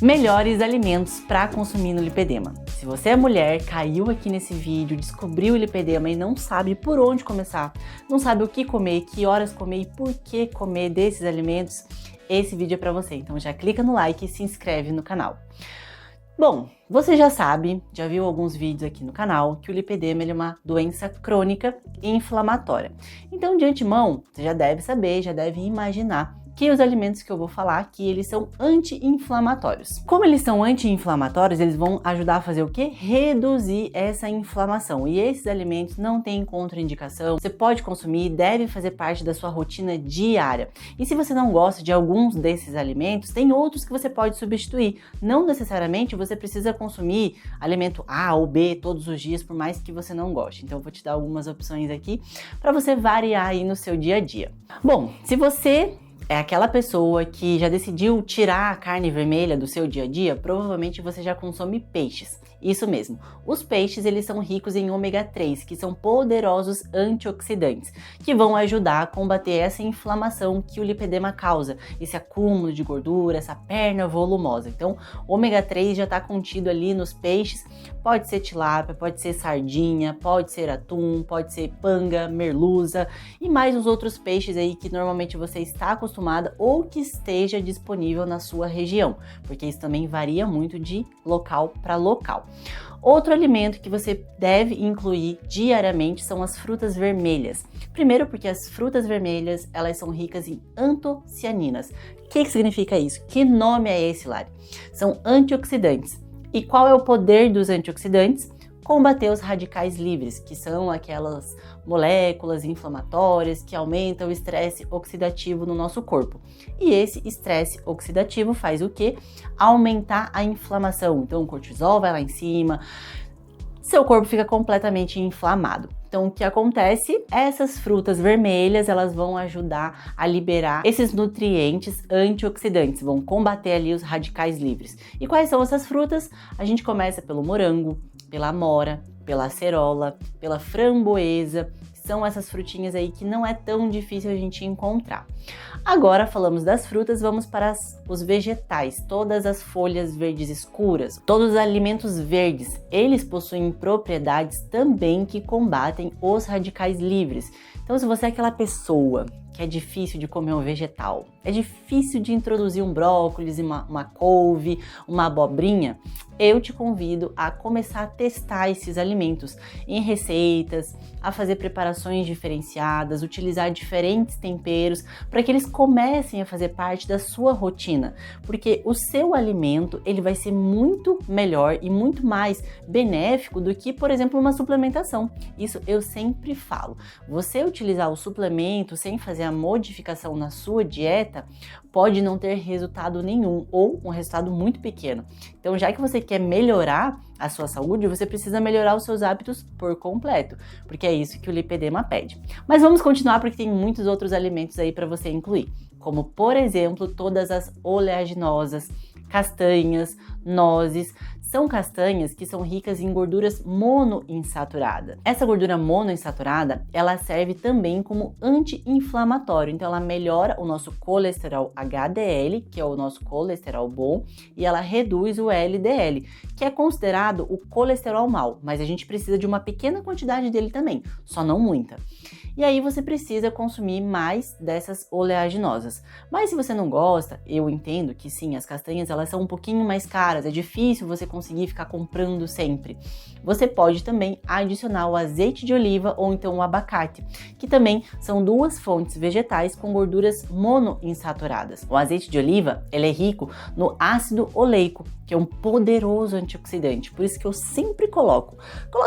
Melhores alimentos para consumir no lipedema. Se você é mulher, caiu aqui nesse vídeo, descobriu o lipedema e não sabe por onde começar, não sabe o que comer, que horas comer e por que comer desses alimentos, esse vídeo é para você. Então já clica no like e se inscreve no canal. Bom, você já sabe, já viu alguns vídeos aqui no canal, que o lipedema é uma doença crônica e inflamatória. Então, de antemão, você já deve saber, já deve imaginar que os alimentos que eu vou falar aqui, eles são anti-inflamatórios. Como eles são anti-inflamatórios, eles vão ajudar a fazer o quê? Reduzir essa inflamação. E esses alimentos não têm contraindicação, você pode consumir, deve fazer parte da sua rotina diária. E se você não gosta de alguns desses alimentos, tem outros que você pode substituir. Não necessariamente você precisa consumir alimento A ou B todos os dias, por mais que você não goste. Então eu vou te dar algumas opções aqui para você variar aí no seu dia a dia. Bom, se você é aquela pessoa que já decidiu tirar a carne vermelha do seu dia a dia, provavelmente você já consome peixes. Isso mesmo, os peixes eles são ricos em ômega 3, que são poderosos antioxidantes, que vão ajudar a combater essa inflamação que o lipedema causa, esse acúmulo de gordura, essa perna volumosa. Então, ômega 3 já está contido ali nos peixes, pode ser tilápia, pode ser sardinha, pode ser atum, pode ser panga, merluza e mais os outros peixes aí que normalmente você está acostumada ou que esteja disponível na sua região, porque isso também varia muito de local para local. Outro alimento que você deve incluir diariamente são as frutas vermelhas. Primeiro porque as frutas vermelhas, elas são ricas em antocianinas. O que significa isso? Que nome é esse, Lari? São antioxidantes. E qual é o poder dos antioxidantes? Combater os radicais livres, que são aquelas moléculas inflamatórias que aumentam o estresse oxidativo no nosso corpo. E esse estresse oxidativo faz o quê? Aumentar a inflamação. Então o cortisol vai lá em cima, seu corpo fica completamente inflamado. Então, o que acontece? Essas frutas vermelhas, elas vão ajudar a liberar esses nutrientes antioxidantes, vão combater ali os radicais livres. E quais são essas frutas? A gente começa pelo morango, pela amora, pela acerola, pela framboesa. São essas frutinhas aí que não é tão difícil a gente encontrar. Agora falamos das frutas, vamos para os vegetais, todas as folhas verdes escuras, todos os alimentos verdes, eles possuem propriedades também que combatem os radicais livres. Então, se você é aquela pessoa que é difícil de comer um vegetal, é difícil de introduzir um brócolis, uma couve, uma abobrinha, eu te convido a começar a testar esses alimentos em receitas, a fazer preparações diferenciadas, utilizar diferentes temperos para que eles comecem a fazer parte da sua rotina, porque o seu alimento ele vai ser muito melhor e muito mais benéfico do que, por exemplo, uma suplementação. Isso eu sempre falo. Você utilizar o suplemento sem fazer a modificação na sua dieta pode não ter resultado nenhum ou um resultado muito pequeno. Então, já que você quer melhorar a sua saúde, você precisa melhorar os seus hábitos por completo, porque é isso que o lipedema pede. Mas vamos continuar porque tem muitos outros alimentos aí para você incluir, como por exemplo, todas as oleaginosas, castanhas, nozes. São castanhas que são ricas em gorduras monoinsaturadas. Essa gordura monoinsaturada, ela serve também como anti-inflamatório. Então, ela melhora o nosso colesterol HDL, que é o nosso colesterol bom, e ela reduz o LDL, que é considerado o colesterol mau, mas a gente precisa de uma pequena quantidade dele também, só não muita. E aí você precisa consumir mais dessas oleaginosas. Mas se você não gosta, eu entendo que sim, as castanhas elas são um pouquinho mais caras, é difícil você conseguir ficar comprando sempre. Você pode também adicionar o azeite de oliva ou então o abacate, que também são duas fontes vegetais com gorduras monoinsaturadas. O azeite de oliva, ele é rico no ácido oleico, que é um poderoso antioxidante, por isso que eu sempre coloca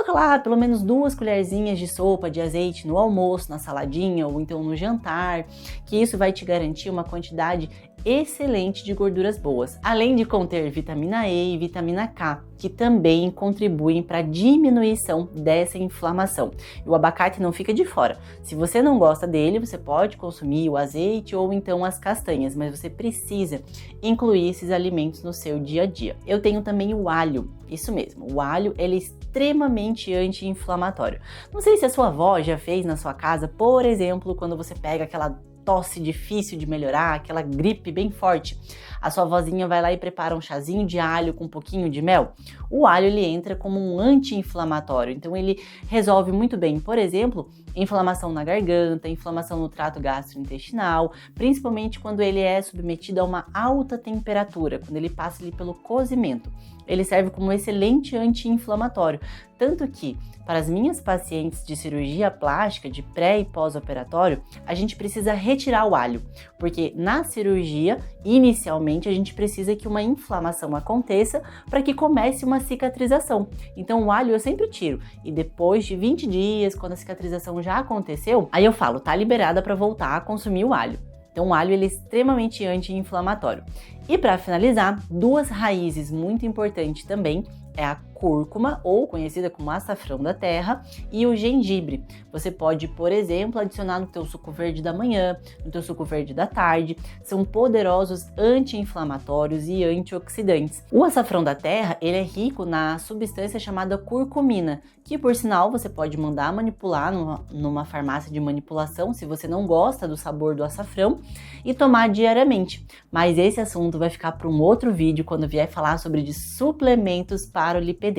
lá pelo menos 2 colherzinhas de sopa de azeite no almoço, na saladinha ou então no jantar, que isso vai te garantir uma quantidade excelente de gorduras boas, além de conter vitamina E e vitamina K, que também contribuem para a diminuição dessa inflamação. E o abacate não fica de fora. Se você não gosta dele, você pode consumir o azeite ou então as castanhas, mas você precisa incluir esses alimentos no seu dia a dia. Eu tenho também o alho, isso mesmo, o alho ele é extremamente anti-inflamatório. Não sei se a sua avó já fez na sua casa, por exemplo, quando você pega aquela tosse difícil de melhorar, aquela gripe bem forte, a sua vozinha vai lá e prepara um chazinho de alho com um pouquinho de mel. O alho ele entra como um anti-inflamatório, então ele resolve muito bem, por exemplo, inflamação na garganta, inflamação no trato gastrointestinal, principalmente quando ele é submetido a uma alta temperatura, quando ele passa ali pelo cozimento. Ele serve como um excelente anti-inflamatório, tanto que para as minhas pacientes de cirurgia plástica, de pré e pós-operatório, a gente precisa retirar o alho, porque na cirurgia, inicialmente, a gente precisa que uma inflamação aconteça para que comece uma cicatrização. Então o alho eu sempre tiro, e depois de 20 dias, quando a cicatrização já aconteceu, aí eu falo, tá liberada para voltar a consumir o alho. Então o alho ele é extremamente anti-inflamatório. E para finalizar, duas raízes muito importantes também é a cúrcuma, ou conhecida como açafrão da terra, e o gengibre. Você pode, por exemplo, adicionar no teu suco verde da manhã, no teu suco verde da tarde. São poderosos anti-inflamatórios e antioxidantes. O açafrão da terra, ele é rico na substância chamada curcumina, que por sinal você pode mandar manipular numa farmácia de manipulação, se você não gosta do sabor do açafrão, e tomar diariamente. Mas esse assunto vai ficar para um outro vídeo, quando vier falar sobre de suplementos para o lipedema.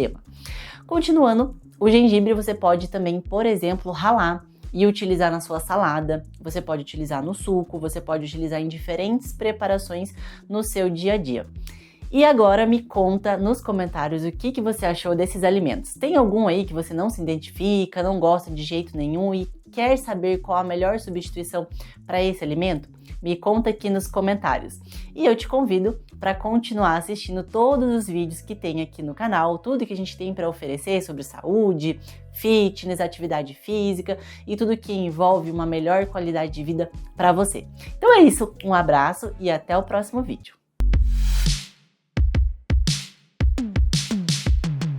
Continuando, o gengibre você pode também, por exemplo, ralar e utilizar na sua salada, você pode utilizar no suco, você pode utilizar em diferentes preparações no seu dia a dia. E agora me conta nos comentários o que você achou desses alimentos. Tem algum aí que você não se identifica, não gosta de jeito nenhum e quer saber qual a melhor substituição para esse alimento? Me conta aqui nos comentários. E eu te convido para continuar assistindo todos os vídeos que tem aqui no canal, tudo que a gente tem para oferecer sobre saúde, fitness, atividade física e tudo que envolve uma melhor qualidade de vida para você. Então é isso, um abraço e até o próximo vídeo.